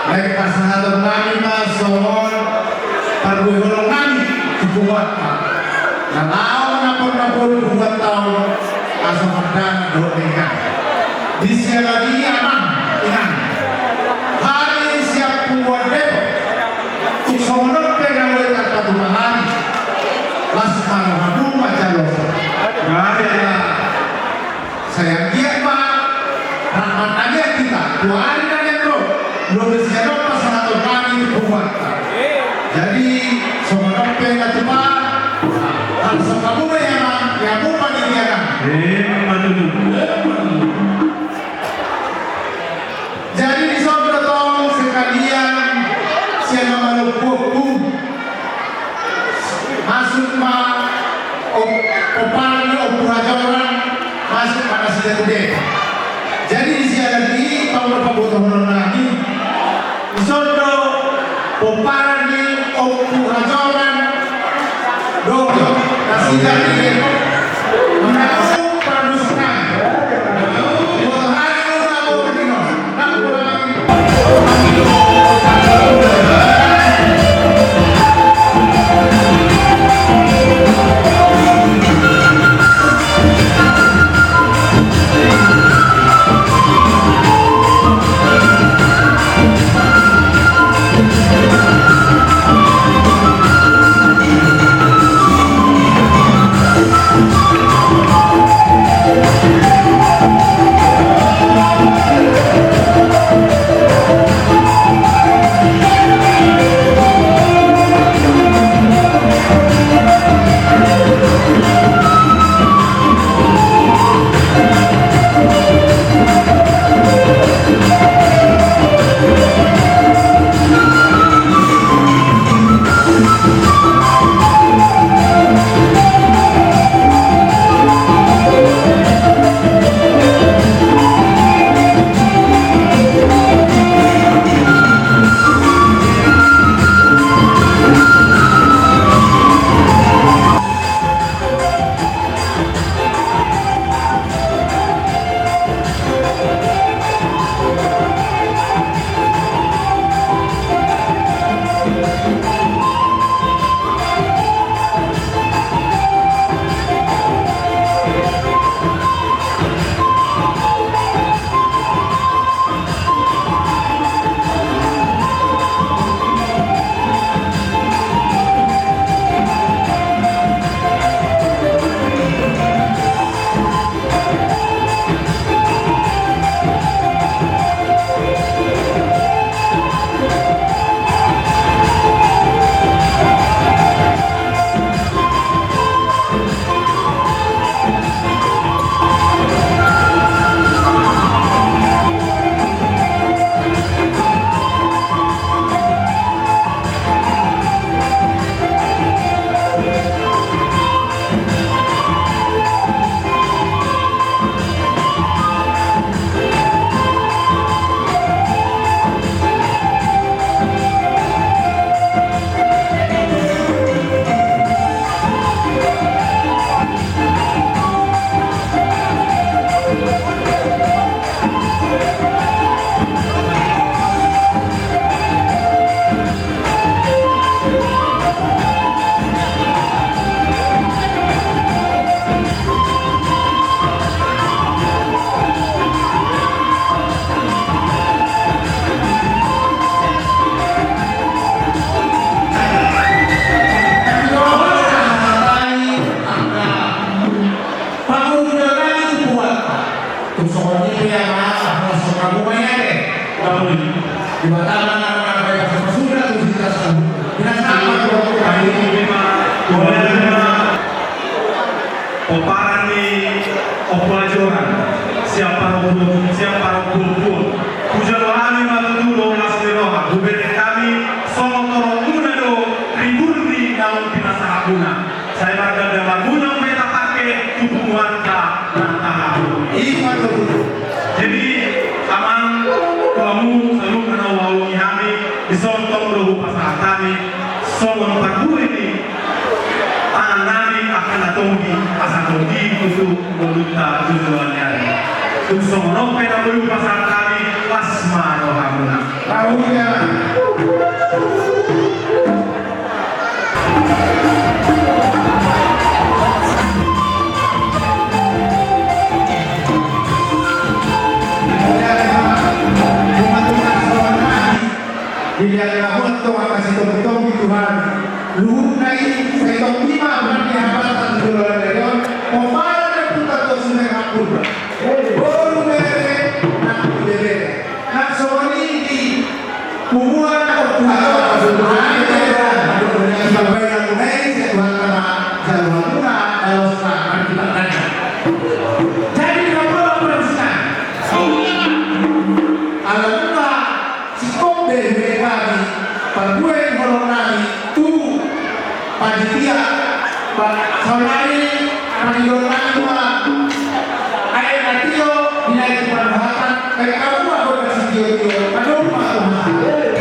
Baik pasangan kami masuk pergulungan kami dibuat Pak. Kalau napur buat tahun asal perdana doa di lagi aman ingat hari siap buat depok uksonok pengawe kata Tuhan lasman hadu macalo ya saya giat Pak rahmat aja kita Tuhan dan yang belum siap pasangan kami buat jadi sonok pengawe Pak harus kamu yang bukan dia kan jadi di sana tolong sekalian siapa maluku masuk opalnya operajoran masuk pada sejati jadi di sini lagi kalau berkebutuhan lagi di sana opalnya operajoran dong kasih jadi mengaku produsen siapa pun puja rohani matuturo nasderoha gubernur kami sono toro una do ribulli daun pinasahaguna saya marga da laguna meta pake tupungan ka nantaha jadi aman kamu selalu kena wau kami disontong rohu pasah kami sono parbu ini tangan nami akan datonggi asal tonggi untuk meluta tujuannya. Tung sono pena bulu pasang kami lasma rohamuna. Tahunya dilihat lamun tuh kasih tong Tuhan luhur nai setong lima berarti hambatan jualan leon pemain dan putar tuh sudah ngapur baru mere nak bebe nak soni di hubungan Tuhan sampai nak naik Tuhan karena jalan Tuhan kalau sekarang kita tanya jadi apa berusaha alhamdulillah sikop dari kami perbuatan kolonasi tu panitia pak saudari panitia tua air natio dinaikan perbahasan kayak kamu aku kasih dia aduh pak